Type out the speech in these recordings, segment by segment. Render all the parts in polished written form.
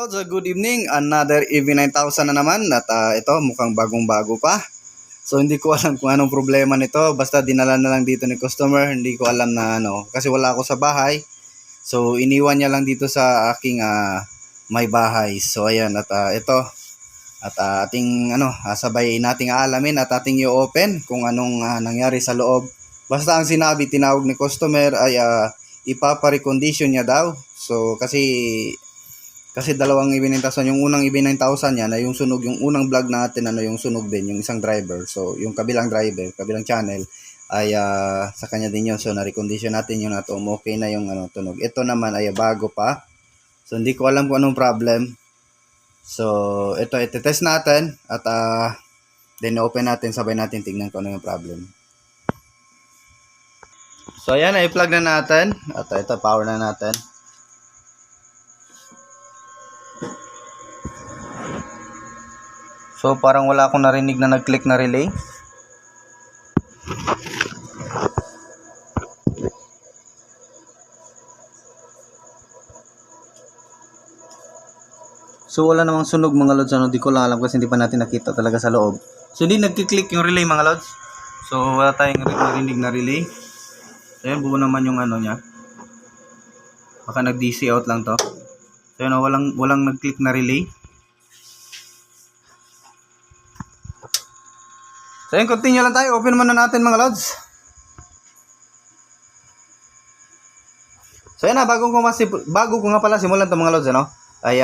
Lods, good evening. Another EV9000 na naman at ito mukhang bagong-bago pa. So hindi ko alam kung anong problema nito. Basta dinala na lang dito ni customer. Hindi ko alam na ano kasi wala ako sa bahay. So iniwan niya lang dito sa aking may bahay. So ayan at ito at ating sabay nating aalamin at ating i-open kung anong nangyari sa loob. Basta ang sinabi, tinawag ni customer ay ipapa-recondition niya daw. So kasi dalawang EV9000, yung unang EV9000 niya na yung sunog, yung unang vlog natin yung sunog din, yung isang driver. So yung kabilang driver, kabilang channel ay sa kanya din yun. So na-recondition natin yung okay na yung tunog. Ito naman ay bago pa. So hindi ko alam kung anong problem. So ito test natin at then open natin, sabay natin tingnan kung ano yung problem. So ayan, i-plug na natin at ito power na natin. So parang wala akong narinig na nag-click na relay. So wala namang sunog mga lods, di ko lang alam kasi hindi pa natin nakita talaga sa loob. So hindi nagki-click yung relay mga lods. So wala tayong narinig na relay. So ayan, buo naman yung niya. Baka nag-DC out lang to. So yun, walang nag-click na relay. So yun, continue lang tayo. Open muna natin mga lods. So yan bago ko nga pala simulan to mga lods, ay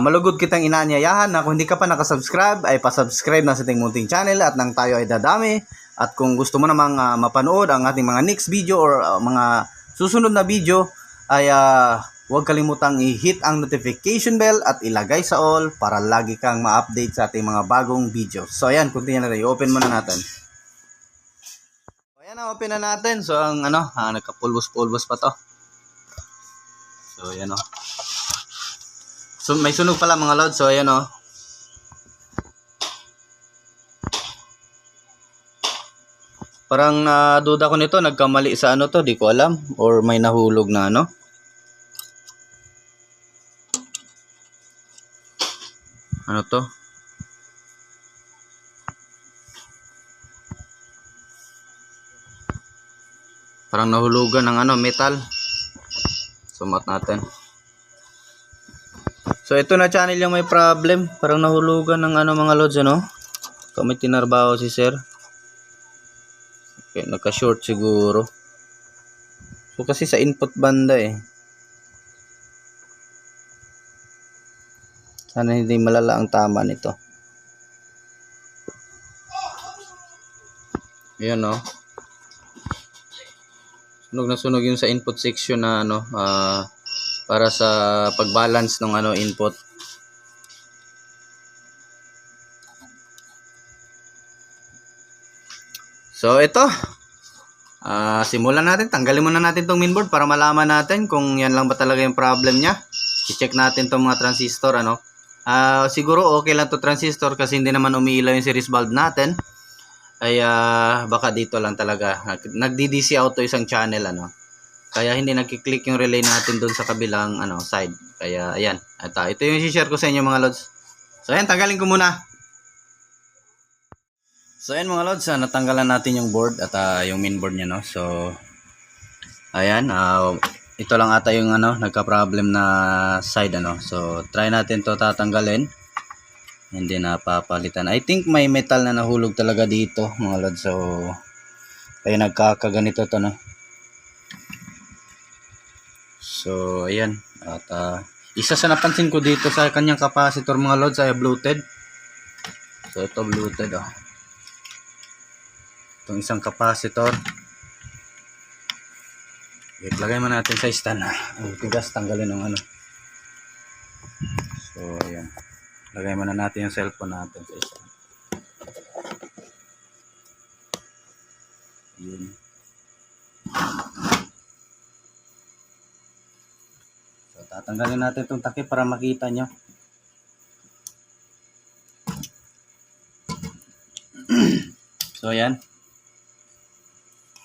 malugod kitang inaanyayahan na kung hindi ka pa nakasubscribe ay pasubscribe na sa ating munting channel at nang tayo ay dadami. At kung gusto mo namang mapanood ang ating mga next video or mga susunod na video ay huwag kalimutang i-hit ang notification bell at ilagay sa all para lagi kang ma-update sa ating mga bagong video. So ayan, continue na tayo. Open muna natin. So ayan na, open na natin. So ang nagkapulbos-pulbos pa to. So ayan So may sunog pala mga lods. So ayan Parang duda ko nito, nagkamali sa to, di ko alam or may nahulog na Ano to? Parang nahulugan ng metal. Sumat natin. So ito na channel yung may problem. Parang nahulugan ng mga lods Kami tinarbaho si sir. Okay, nagka-short siguro. So kasi sa input banda Sana hindi malala ang tama nito. Ayan Sunog na sunog yung sa input section na para sa pag-balance ng input. So ito. Simulan natin. Tanggalin muna natin tong mainboard para malaman natin kung yan lang ba talaga yung problem niya. I-check natin tong mga transistor siguro okay lang to transistor kasi hindi naman umiilaw yung series bulb natin. Ay baka dito lang talaga nagdi-DC out to isang channel kaya hindi nagki-click yung relay natin doon sa kabilang side. Kaya ayan, ito yung i-share ko sa inyo mga lods. So ayan, tanggalin ko muna. So ayan mga lods, natanggalan natin yung board at yung main board niya So ayan, ito lang ata yung nagka-problem na side So try natin to tatanggalin. Hindi na papalitan. I think may metal na nahulog talaga dito mga lods. So kaya nagkakaganito to So ayan, at isa sa napansin ko dito sa kanyang capacitor mga lods ay blueted. So ito blueted Itong isang capacitor. Ilagay mo natin sa stand Ang tigas, tanggalin ng So ayan, lagay muna natin yung cellphone natin sa stand. Yun. So tatanggalin natin itong takip para makita nyo. So ayan,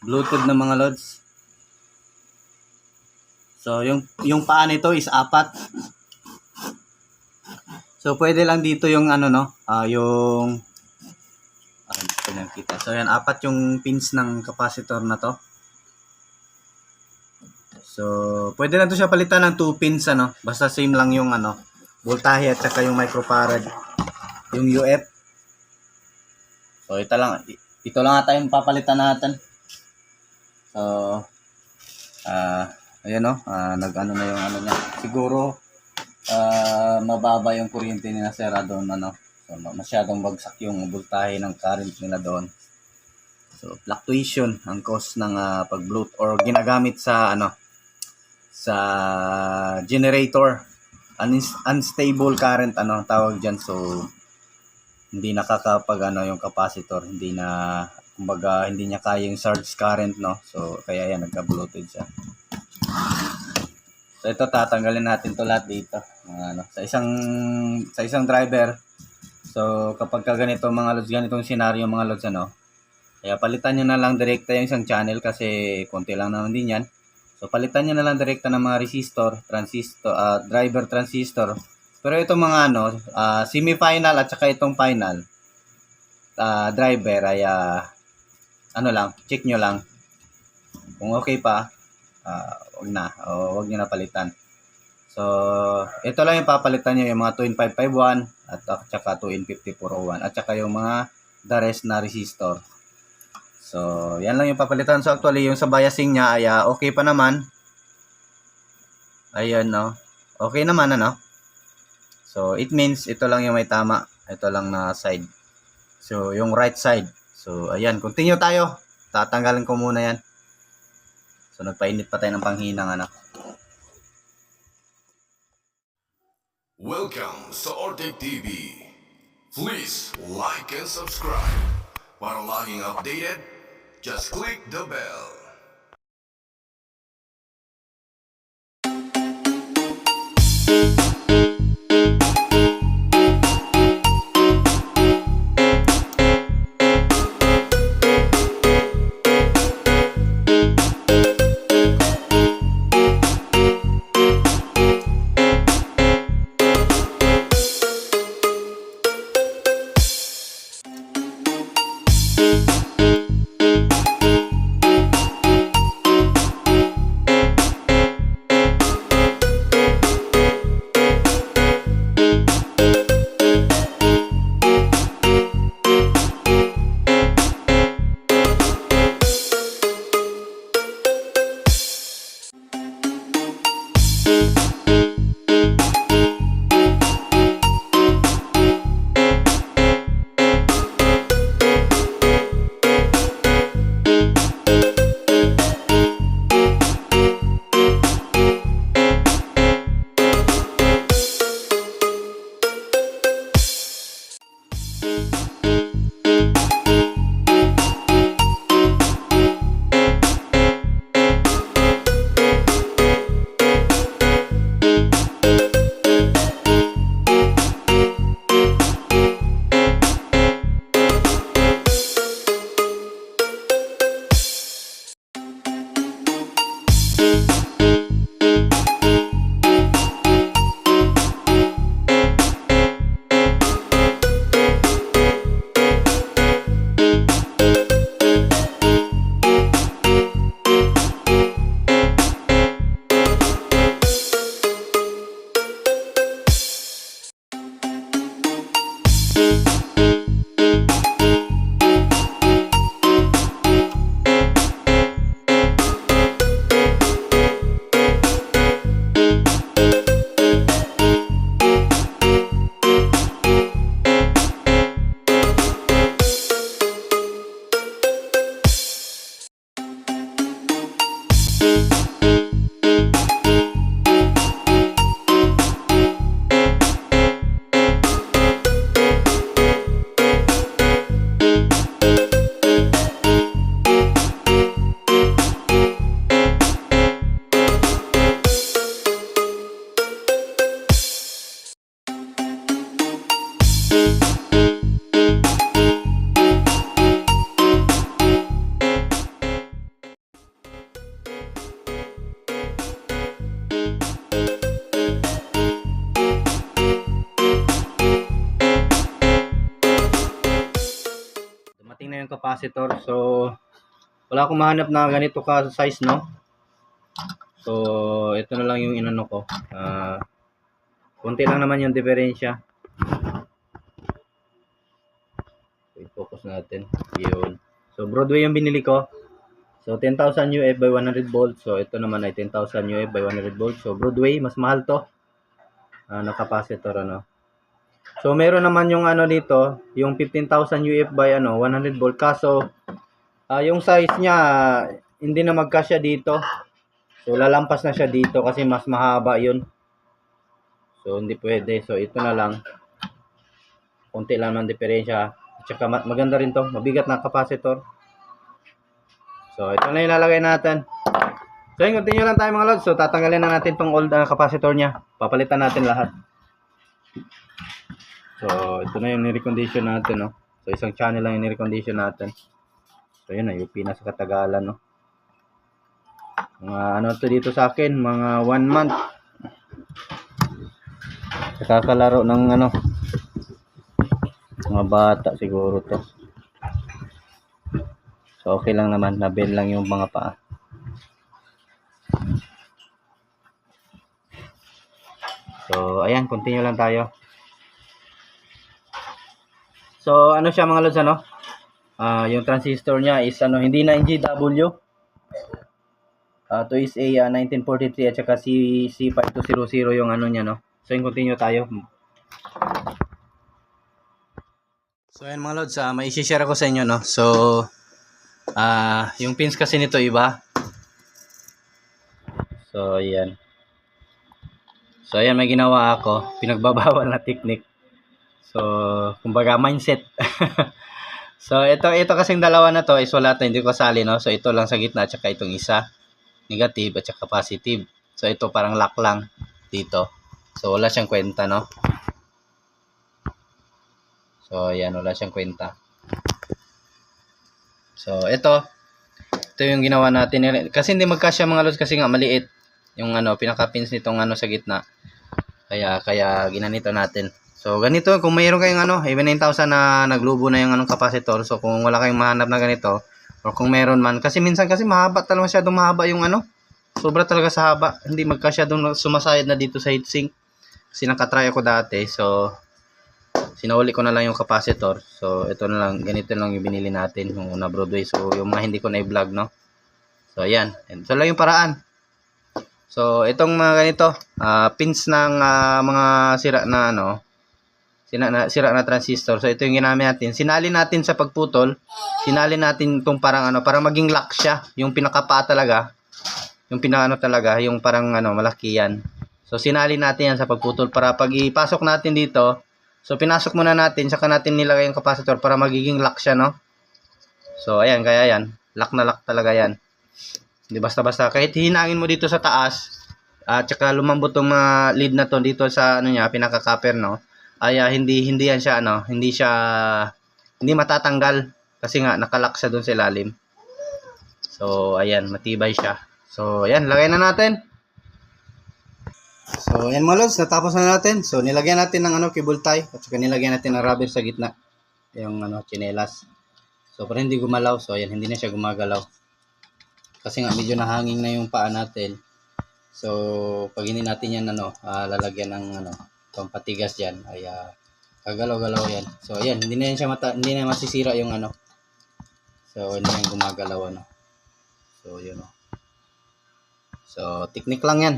Bluetooth na mga lods. So yung paa nito is 4. So pwede lang dito yung ano no, yung hindi ko lang kita. So yan, 4 yung pins ng capacitor na to. So pwede lang to siya palitan ng 2 pins ano, basta same lang yung ano, voltahe at saka yung microfarad, yung UF. So ito lang ata yung papalitan natin. So ayan no, nag-ano na yung ano niya. Siguro mababa yung kuryente nila sira doon ano. So masyadong bagsak yung voltahe ng current nila doon. So fluctuation ang cause ng pag-bloat or ginagamit sa ano sa generator. Unstable current ano tawag diyan. So hindi nakakapag ano yung capacitor, hindi na kumbaga hindi niya kaya yung surge current no. So kaya yan nagka-bloated siya. So ito tatanggalin natin to lahat dito. Ano, sa isang driver. So kapag ganito mga loads, ganitong scenario mga loads ano, kaya palitan niyo na lang direkta yung isang channel kasi konti lang naman din yan. So palitan niyo na lang direkta ng mga resistor, transistor, driver transistor. Pero itong mga ano, semi-final at saka itong final driver ay ano lang, check nyo lang. Kung okay pa, wag niyo na palitan. So, ito lang yung papalitan niyo, yung mga 2N551 at saka 2N5401 at saka yung mga the rest na resistor. So, yan lang yung papalitan. So, actually, yung sa biasing niya ay okay pa naman. Ayun, no. Okay naman, ano. So, it means ito lang yung may tama. Ito lang na side. So, yung right side. So, ayan. Continue tayo. Tatanggalin ko muna yan. So, nagpainit pa tayo ng panghinang, ano. Welcome sa Ortec TV. Please like and subscribe. Para laging updated, just click the bell. capacitor. So, wala akong mahanap na ganito ka size, no? So, ito na lang yung inano ko. Konti lang naman yung diferensya. So, i-focus natin. Yun. So, Broadway yung binili ko. So, 10,000 UF by 100 volts. So, ito naman ay 10,000 UF by 100 volts. So, Broadway, mas mahal to. Na capacitor, ano. So, meron naman yung ano dito, yung 15,000 UF by 100 volt. Kaso, yung size niya, hindi na magkasya dito. So, lalampas na siya dito kasi mas mahaba yun. So, hindi pwede. So, ito na lang. Konti lang ng diferensya. At saka maganda rin to. Mabigat na capacitor. So, ito na ilalagay natin. So, yun, continue lang tayo mga lods. So, tatanggalin na natin tong old capacitor niya. Papalitan natin lahat. So, ito na yung nirecondition natin, no. So, isang channel lang yung nirecondition natin. So, yun na, UP na sa katagalan, no. Mga ano to dito sa akin, mga 1 month. Nakakalaro ng ano, mga bata siguro to. So, okay lang naman, nabend lang yung mga paa. So, ayan, continue lang tayo. So, ano siya mga lods, ano? Yung transistor niya is ano, hindi na NGW. To is a 1943 at saka C5200 yung ano niya, no? So, yung continue tayo. So, ayan mga lods, may isi-share ako sa inyo, no? So, yung pins kasi nito iba. So, ayan. So, ayan, may ginawa ako. Pinagbabawal na technique. So, kumbaga mindset. So, ito kasing dalawa na to is wala to, hindi ko sali, no? So, ito lang sa gitna at saka itong isa. Negative at saka positive. So, ito parang lock lang dito. So, wala siyang kwenta, no? So, ayan, wala siyang kwenta. So, ito yung ginawa natin. Kasi hindi magkasya mga lods kasi nga maliit yung ano, pinaka-pins nitong ano sa gitna. Kaya ginanito natin. So, ganito, kung mayroon kayong ano, even 9,000 na naglubo na yung anong capacitor, so kung wala kayong mahanap na ganito, or kung meron man, kasi minsan kasi mahaba talaga, masyadong mahaba yung ano, sobra talaga sa haba, hindi magkasyadong sumasayad na dito sa heatsink. Kasi nakatry ako dati, so, sinauli ko na lang yung capacitor. So, ito na lang, ganito lang yung binili natin, yung na Broadway. So, yung mga hindi ko na i-vlog, no? So, ayan. Ito lang yung paraan. So, itong mga ganito, pins ng mga sira na ano, sira na transistor. So, ito yung ginamit natin. Sinali natin sa pagputol. Sinali natin itong parang ano, para maging lock siya. Yung pinakapa talaga. Yung pinakaano talaga, yung parang ano, malaki yan. So, sinali natin yan sa pagputol para pag ipasok natin dito, so, pinasok muna natin, saka natin nilagay yung capacitor para magiging lock siya, no? So, ayan, kaya yan. Lock na lock talaga yan. Hindi basta-basta. Kahit hinangin mo dito sa taas, at saka lumambot tong mga lead na to dito sa ano niya, pinaka-copper, no? Ay hindi yan siya ano, hindi matatanggal kasi nga nakalock siya doon sa ilalim. So, ayan, matibay siya. So, ayan, lagay na natin. So, ayan mga lods, natapos na natin. So, nilagyan natin ng ano, cable tie at saka nilagyan natin ng rubber sa gitna. Yung ano, chinelas. So, para hindi gumalaw. So, ayan, hindi na siya gumagalaw. Kasi nga medyo nahanging na yung paa natin. So, pag hindi natin yan ano, lalagyan ng ano, pampatigas diyan ay kagalaw-galaw yan. So, ayan, hindi na yan siya hindi na masisira yung ano. So, hindi na yung gumagalaw ano. So, yun o. So, technique lang yan.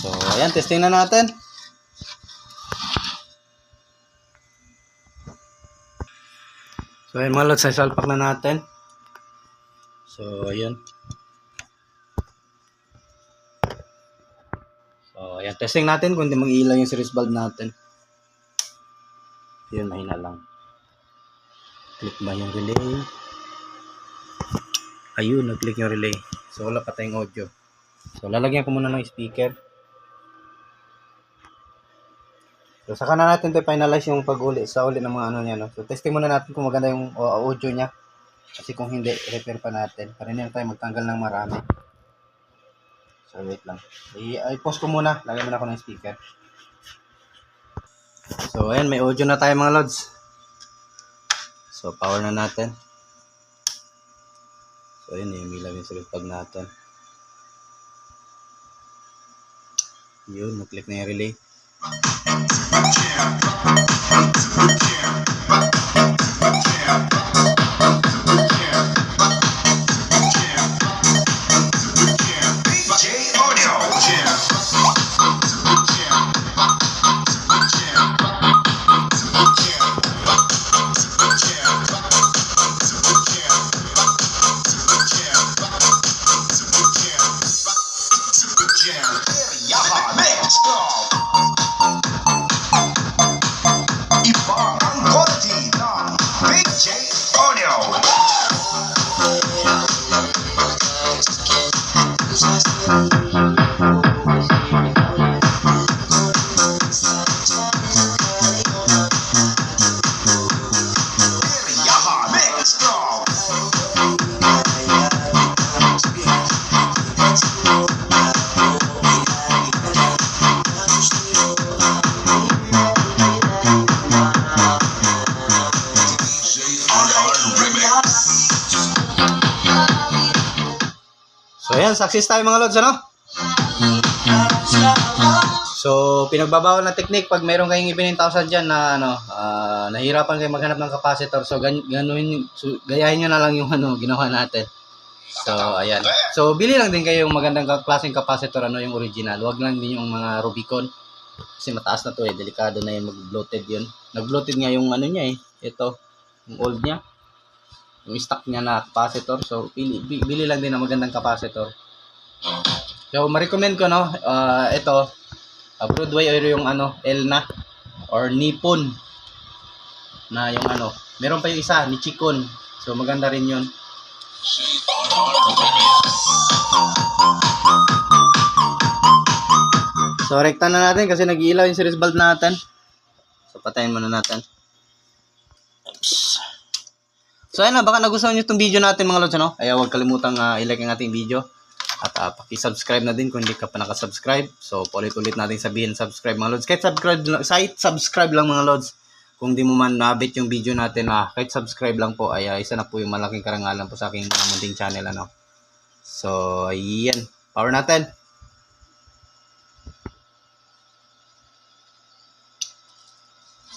So, ayan, testing na natin. So, ayan mga lods, salpak na natin. So, ayan. So, ayan, testing natin kung hindi mag-iilaw yung series bulb natin. Yun, mahina lang. Click ba yung relay? Ayun, nag-click yung relay. So, wala pa tayong audio. So, lalagyan ko muna ng speaker. So, saka na natin ito finalize yung pag-uli sa uli ng mga ano niya, no? So, testing muna natin kung maganda yung audio niya. Kasi kung hindi, repair pa natin. Para hindi na tayo magtanggal ng marami. So, wait lang. I-pause ko muna. Lagyan muna ako ng speaker. So, ayan, may audio na tayo mga lods. So, power na natin. So, yun, imilang yung series plug natin. Yun, na-click na yung relay. So ayan, success tayo mga lods, ano? So, pinagbabawal na technique pag meron kayong i-9,000 dyan na nahirapan kayo maghanap ng capacitor. So, gayahin nyo na lang yung ginawa natin. So, ayan. So, bili lang din kayo yung magandang klaseng capacitor, yung original. Huwag lang din yung mga Rubicon. Kasi mataas na to delikado na yun, mag-bloated yun. Nag-bloated nga yung niya ito, yung old niya. Yung stock niya na capacitor. So, bili lang din ng magandang capacitor. So, ma-recommend ko, ito, Broadway or yung Elna or Nippon na yung meron pa yung isa, Nichicon. So, maganda rin yun. So, rekta na natin kasi nag-iilaw yung series bulb natin. So, patayin muna natin. Oops. So, ayun na, baka nagustuhan nyo itong video natin mga lods, Kaya huwag kalimutang i-like ang ating video. At paki-subscribe na din kung hindi ka pa nakasubscribe. So, ulit-ulit natin sabihin subscribe mga lods. Kahit subscribe lang mga lods. Kung di mo man nabit yung video natin, kahit subscribe lang po, ay isa na po yung malaking karangalan po sa aking munting channel, So, ayan. Power natin.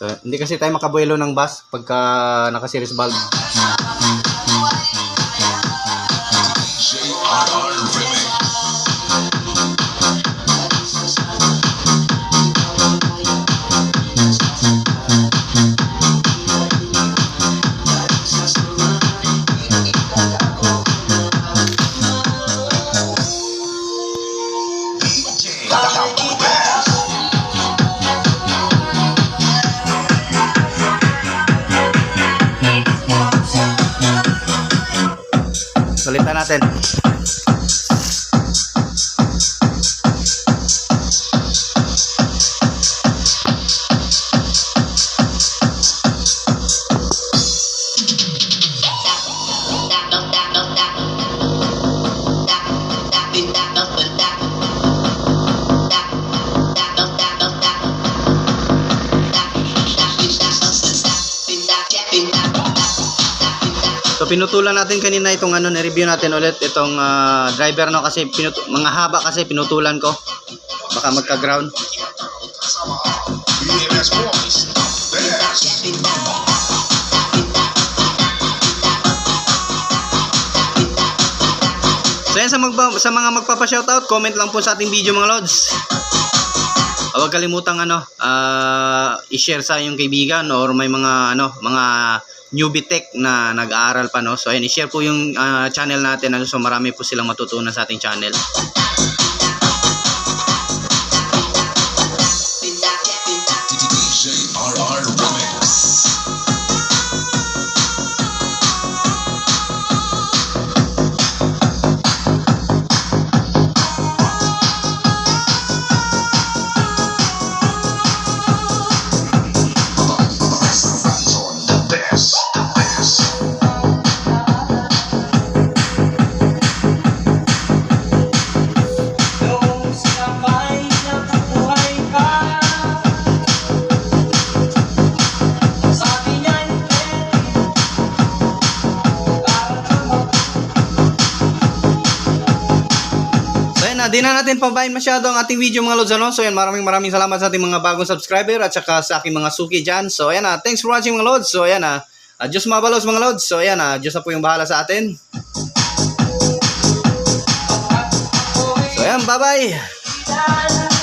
So, hindi kasi tayo makabuelo ng bus pagka naka-series bulb. Sulitan natin. So pinutulan natin kanina itong na-review natin ulit itong driver kasi mga haba kasi pinutulan ko. Baka magka-ground. So yan sa mga magpapa-shoutout, comment lang po sa ating video mga lods. Huwag kalimutang i-share sa iyong kaibigan or may mga mga newbie tech na nag-aaral pa, So ayan, i-share po yung channel natin, so marami po silang matutunan sa ating channel. di na natin pabayin masyado ang ating video mga lods, ano? So yan, maraming salamat sa ating mga bagong subscriber at saka sa aking mga suki dyan. So ayan thanks for watching mga lods. So ayan Diyos mabalos mga lods. So ayan Diyos na po yung bahala sa atin. So ayan, bye bye.